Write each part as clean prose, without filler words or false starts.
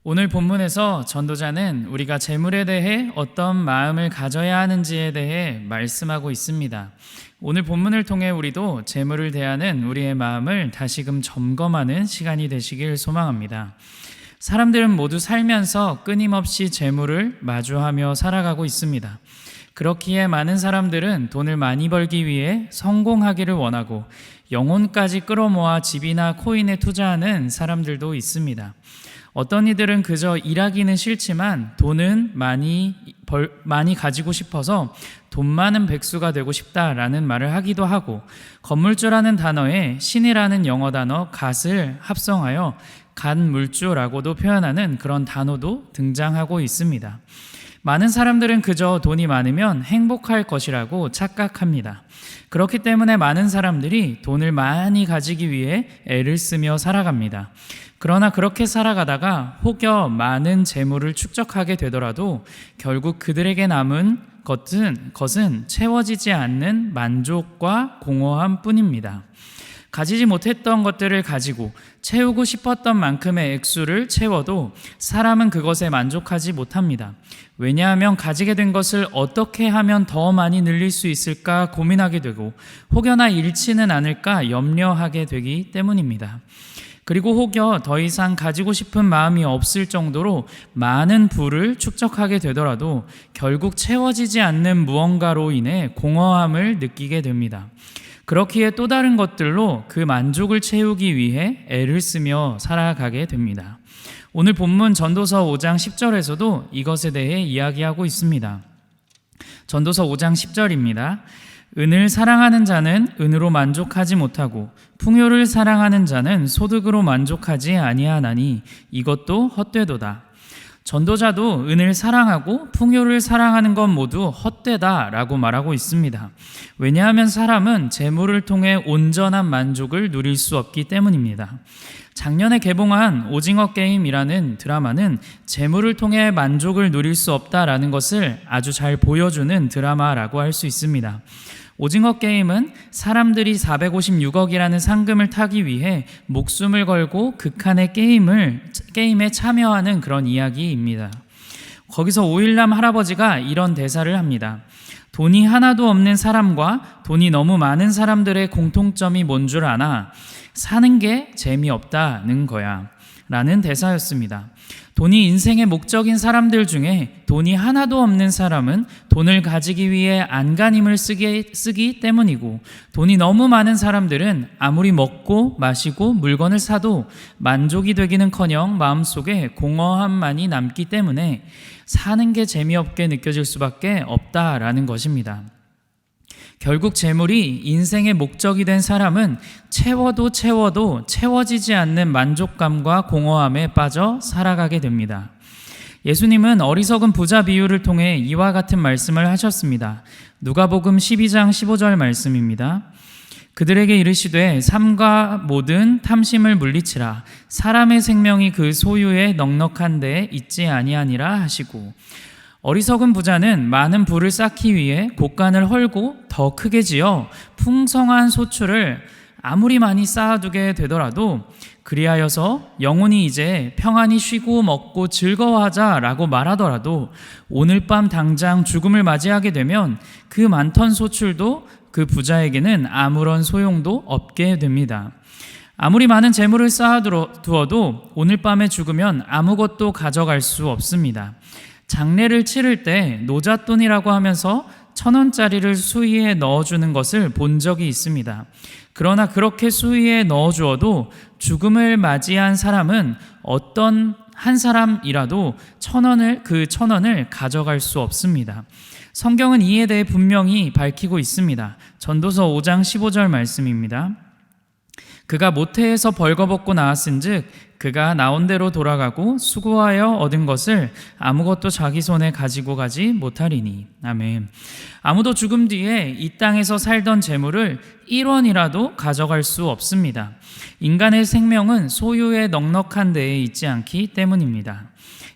오늘 본문에서 전도자는 우리가 재물에 대해 어떤 마음을 가져야 하는지에 대해 말씀하고 있습니다. 오늘 본문을 통해 우리도 재물을 대하는 우리의 마음을 다시금 점검하는 시간이 되시길 소망합니다. 사람들은 모두 살면서 끊임없이 재물을 마주하며 살아가고 있습니다. 그렇기에 많은 사람들은 돈을 많이 벌기 위해 성공하기를 원하고 영혼까지 끌어모아 집이나 코인에 투자하는 사람들도 있습니다. 어떤 이들은 그저 일하기는 싫지만 돈은 많이 가지고 싶어서 돈 많은 백수가 되고 싶다라는 말을 하기도 하고, 건물주라는 단어에 신이라는 영어 단어 갓을 합성하여 갓물주라고도 표현하는 그런 단어도 등장하고 있습니다. 많은 사람들은 그저 돈이 많으면 행복할 것이라고 착각합니다. 그렇기 때문에 많은 사람들이 돈을 많이 가지기 위해 애를 쓰며 살아갑니다. 그러나 그렇게 살아가다가 혹여 많은 재물을 축적하게 되더라도 결국 그들에게 남은 것은 채워지지 않는 만족과 공허함 뿐입니다. 가지지 못했던 것들을 가지고 채우고 싶었던 만큼의 액수를 채워도 사람은 그것에 만족하지 못합니다. 왜냐하면 가지게 된 것을 어떻게 하면 더 많이 늘릴 수 있을까 고민하게 되고, 혹여나 잃지는 않을까 염려하게 되기 때문입니다. 그리고 혹여 더 이상 가지고 싶은 마음이 없을 정도로 많은 부를 축적하게 되더라도 결국 채워지지 않는 무언가로 인해 공허함을 느끼게 됩니다. 그렇기에 또 다른 것들로 그 만족을 채우기 위해 애를 쓰며 살아가게 됩니다. 오늘 본문 전도서 5장 10절에서도 이것에 대해 이야기하고 있습니다. 전도서 5장 10절입니다. 은을 사랑하는 자는 은으로 만족하지 못하고 풍요를 사랑하는 자는 소득으로 만족하지 아니하나니 이것도 헛되도다. 전도자도 은을 사랑하고 풍요를 사랑하는 것 모두 헛되다라고 말하고 있습니다. 왜냐하면 사람은 재물을 통해 온전한 만족을 누릴 수 없기 때문입니다. 작년에 개봉한 오징어 게임이라는 드라마는 재물을 통해 만족을 누릴 수 없다라는 것을 아주 잘 보여주는 드라마라고 할 수 있습니다. 오징어 게임은 사람들이 456억이라는 상금을 타기 위해 목숨을 걸고 극한의 게임에 참여하는 그런 이야기입니다. 거기서 오일남 할아버지가 이런 대사를 합니다. 돈이 하나도 없는 사람과 돈이 너무 많은 사람들의 공통점이 뭔 줄 아나? 사는 게 재미없다는 거야 라는 대사였습니다. 돈이 인생의 목적인 사람들 중에 돈이 하나도 없는 사람은 돈을 가지기 위해 안간힘을 쓰기 때문이고, 돈이 너무 많은 사람들은 아무리 먹고 마시고 물건을 사도 만족이 되기는커녕 마음속에 공허함만이 남기 때문에 사는 게 재미없게 느껴질 수밖에 없다라는 것입니다. 결국 재물이 인생의 목적이 된 사람은 채워도 채워지지 않는 만족감과 공허함에 빠져 살아가게 됩니다. 예수님은 어리석은 부자 비유를 통해 이와 같은 말씀을 하셨습니다. 누가복음 12장 15절 말씀입니다. 그들에게 이르시되 삼가 모든 탐심을 물리치라. 사람의 생명이 그 소유의 넉넉한 데에 있지 아니하니라 하시고, 어리석은 부자는 많은 부를 쌓기 위해 곡간을 헐고 더 크게 지어 풍성한 소출을 아무리 많이 쌓아두게 되더라도, 그리하여서 영혼이 이제 평안히 쉬고 먹고 즐거워하자라고 말하더라도 오늘 밤 당장 죽음을 맞이하게 되면 그 많던 소출도 그 부자에게는 아무런 소용도 없게 됩니다. 아무리 많은 재물을 쌓아두어도 오늘 밤에 죽으면 아무것도 가져갈 수 없습니다. 장례를 치를 때 노잣돈이라고 하면서 1,000원짜리를 수의에 넣어주는 것을 본 적이 있습니다. 그러나 그렇게 수의에 넣어주어도 죽음을 맞이한 사람은 어떤 한 사람이라도 1,000원을 가져갈 수 없습니다. 성경은 이에 대해 분명히 밝히고 있습니다. 전도서 5장 15절 말씀입니다. 그가 모태에서 벌거벗고 나왔은즉 그가 나온 대로 돌아가고 수고하여 얻은 것을 아무것도 자기 손에 가지고 가지 못하리니. 아멘. 아무도 죽음 뒤에 이 땅에서 살던 재물을 1원이라도 가져갈 수 없습니다. 인간의 생명은 소유의 넉넉한 데에 있지 않기 때문입니다.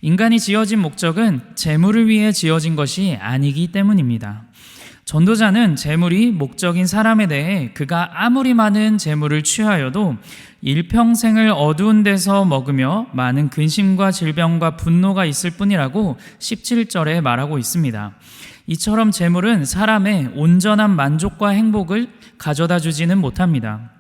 인간이 지어진 목적은 재물을 위해 지어진 것이 아니기 때문입니다. 전도자는 재물이 목적인 사람에 대해 그가 아무리 많은 재물을 취하여도 일평생을 어두운 데서 먹으며 많은 근심과 질병과 분노가 있을 뿐이라고 17절에 말하고 있습니다. 이처럼 재물은 사람의 온전한 만족과 행복을 가져다 주지는 못합니다.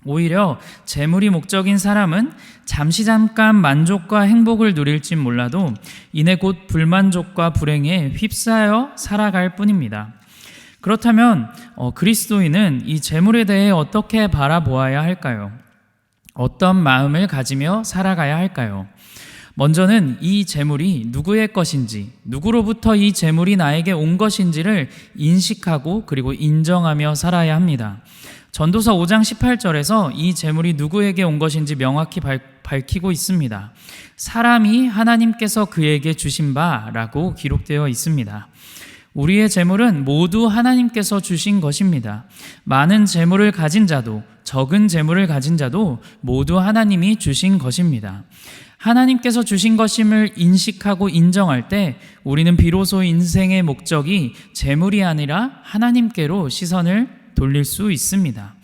오히려 재물이 목적인 사람은 잠깐 만족과 행복을 누릴지 몰라도 이내 곧 불만족과 불행에 휩싸여 살아갈 뿐입니다. 그렇다면 그리스도인은 이 재물에 대해 어떻게 바라보아야 할까요? 어떤 마음을 가지며 살아가야 할까요? 먼저는 이 재물이 누구의 것인지, 누구로부터 이 재물이 나에게 온 것인지를 인식하고 그리고 인정하며 살아야 합니다. 전도서 5장 18절에서 이 재물이 누구에게 온 것인지 명확히 밝히고 있습니다. 사람이 하나님께서 그에게 주신 바라고 기록되어 있습니다. 우리의 재물은 모두 하나님께서 주신 것입니다. 많은 재물을 가진 자도 적은 재물을 가진 자도 모두 하나님이 주신 것입니다. 하나님께서 주신 것임을 인식하고 인정할 때 우리는 비로소 인생의 목적이 재물이 아니라 하나님께로 시선을 돌릴 수 있습니다.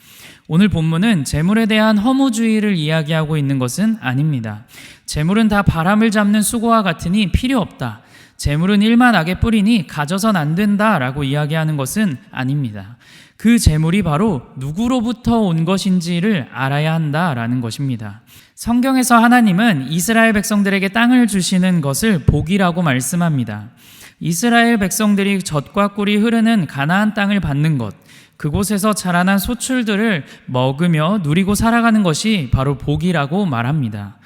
오늘 본문은 재물에 대한 허무주의를 이야기하고 있는 것은 아닙니다. 재물은 다 바람을 잡는 수고와 같으니 필요 없다. 재물은 일만 악의 뿌리니 가져선 안 된다라고 이야기하는 것은 아닙니다. 그 재물이 바로 누구로부터 온 것인지를 알아야 한다라는 것입니다. 성경에서 하나님은 이스라엘 백성들에게 땅을 주시는 것을 복이라고 말씀합니다. 이스라엘 백성들이 젖과 꿀이 흐르는 가나안 땅을 받는 것, 그곳에서 자라난 소출들을 먹으며 누리고 살아가는 것이 바로 복이라고 말합니다.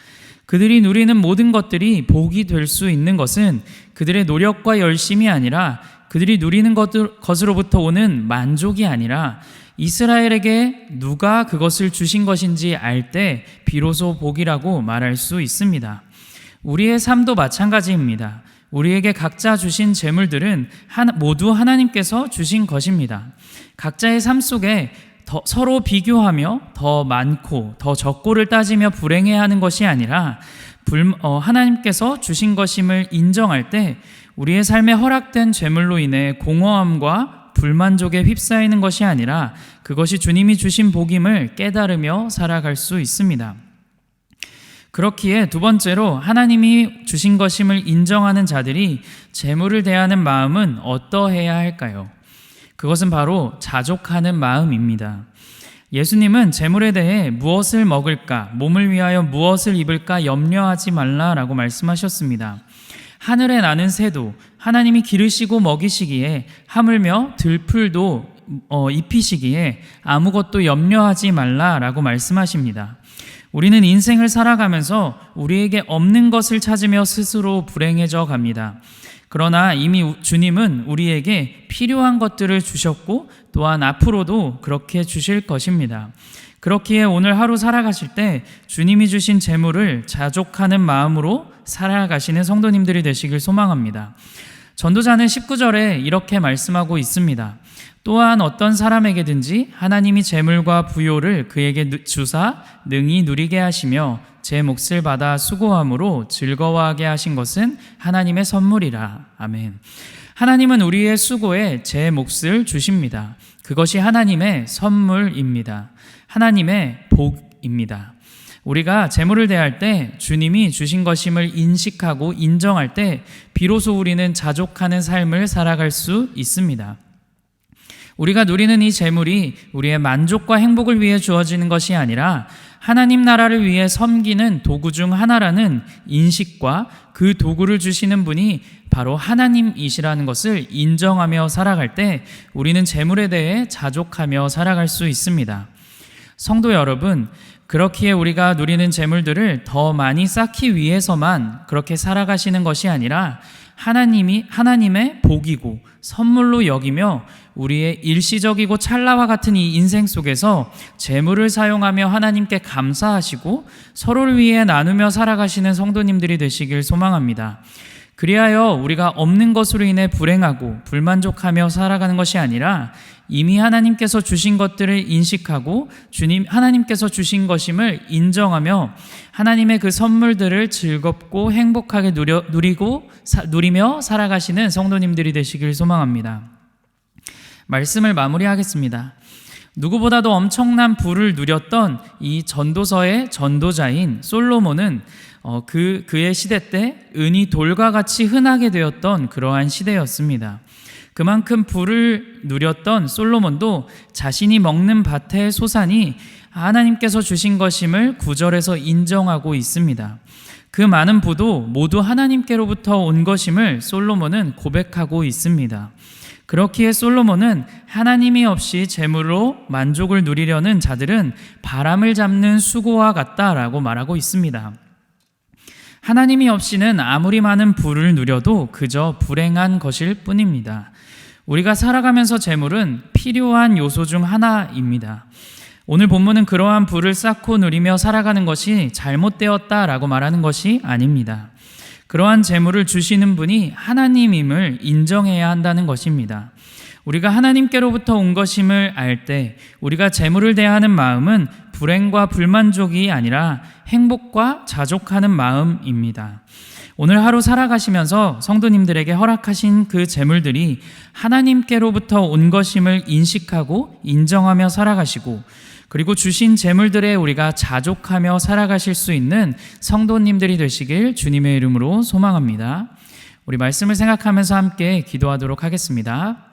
그들이 누리는 모든 것들이 복이 될 수 있는 것은 그들의 노력과 열심이 아니라 그들이 누리는 것으로부터 오는 만족이 아니라 이스라엘에게 누가 그것을 주신 것인지 알 때 비로소 복이라고 말할 수 있습니다. 우리의 삶도 마찬가지입니다. 우리에게 각자 주신 재물들은 모두 하나님께서 주신 것입니다. 각자의 삶 속에 서로 비교하며 더 많고 더 적고를 따지며 불행해하는 것이 아니라 하나님께서 주신 것임을 인정할 때 우리의 삶에 허락된 재물로 인해 공허함과 불만족에 휩싸이는 것이 아니라 그것이 주님이 주신 복임을 깨달으며 살아갈 수 있습니다. 그렇기에 두 번째로 하나님이 주신 것임을 인정하는 자들이 재물을 대하는 마음은 어떠해야 할까요? 그것은 바로 자족하는 마음입니다. 예수님은 재물에 대해 무엇을 먹을까, 몸을 위하여 무엇을 입을까 염려하지 말라라고 말씀하셨습니다. 하늘에 나는 새도 하나님이 기르시고 먹이시기에 하물며 들풀도 입히시기에 아무것도 염려하지 말라라고 말씀하십니다. 우리는 인생을 살아가면서 우리에게 없는 것을 찾으며 스스로 불행해져 갑니다. 그러나 이미 주님은 우리에게 필요한 것들을 주셨고 또한 앞으로도 그렇게 주실 것입니다. 그렇기에 오늘 하루 살아가실 때 주님이 주신 재물을 자족하는 마음으로 살아가시는 성도님들이 되시길 소망합니다. 전도자는 19절에 이렇게 말씀하고 있습니다. 또한 어떤 사람에게든지 하나님이 재물과 부요를 그에게 주사 능히 누리게 하시며 제 몫을 받아 수고함으로 즐거워하게 하신 것은 하나님의 선물이라. 아멘. 하나님은 우리의 수고에 제 몫을 주십니다. 그것이 하나님의 선물입니다. 하나님의 복입니다. 우리가 재물을 대할 때 주님이 주신 것임을 인식하고 인정할 때 비로소 우리는 자족하는 삶을 살아갈 수 있습니다. 우리가 누리는 이 재물이 우리의 만족과 행복을 위해 주어지는 것이 아니라 하나님 나라를 위해 섬기는 도구 중 하나라는 인식과 그 도구를 주시는 분이 바로 하나님이시라는 것을 인정하며 살아갈 때 우리는 재물에 대해 자족하며 살아갈 수 있습니다. 성도 여러분, 그렇기에 우리가 누리는 재물들을 더 많이 쌓기 위해서만 그렇게 살아가시는 것이 아니라 하나님의 복이고 선물로 여기며 우리의 일시적이고 찰나와 같은 이 인생 속에서 재물을 사용하며 하나님께 감사하시고 서로를 위해 나누며 살아가시는 성도님들이 되시길 소망합니다. 그리하여 우리가 없는 것으로 인해 불행하고 불만족하며 살아가는 것이 아니라 이미 하나님께서 주신 것들을 인식하고 하나님께서 주신 것임을 인정하며 하나님의 그 선물들을 즐겁고 행복하게 누리며 살아가시는 성도님들이 되시길 소망합니다. 말씀을 마무리하겠습니다. 누구보다도 엄청난 부를 누렸던 이 전도서의 전도자인 솔로몬은 그의 시대 때 은이 돌과 같이 흔하게 되었던 그러한 시대였습니다. 그만큼 부를 누렸던 솔로몬도 자신이 먹는 밭의 소산이 하나님께서 주신 것임을 9절에서 인정하고 있습니다. 그 많은 부도 모두 하나님께로부터 온 것임을 솔로몬은 고백하고 있습니다. 그렇기에 솔로몬은 하나님이 없이 재물로 만족을 누리려는 자들은 바람을 잡는 수고와 같다라고 말하고 있습니다. 하나님이 없이는 아무리 많은 부를 누려도 그저 불행한 것일 뿐입니다. 우리가 살아가면서 재물은 필요한 요소 중 하나입니다. 오늘 본문은 그러한 부를 쌓고 누리며 살아가는 것이 잘못되었다라고 말하는 것이 아닙니다. 그러한 재물을 주시는 분이 하나님임을 인정해야 한다는 것입니다. 우리가 하나님께로부터 온 것임을 알 때 우리가 재물을 대하는 마음은 불행과 불만족이 아니라 행복과 자족하는 마음입니다. 오늘 하루 살아가시면서 성도님들에게 허락하신 그 재물들이 하나님께로부터 온 것임을 인식하고 인정하며 살아가시고, 그리고 주신 재물들에 우리가 자족하며 살아가실 수 있는 성도님들이 되시길 주님의 이름으로 소망합니다. 우리 말씀을 생각하면서 함께 기도하도록 하겠습니다.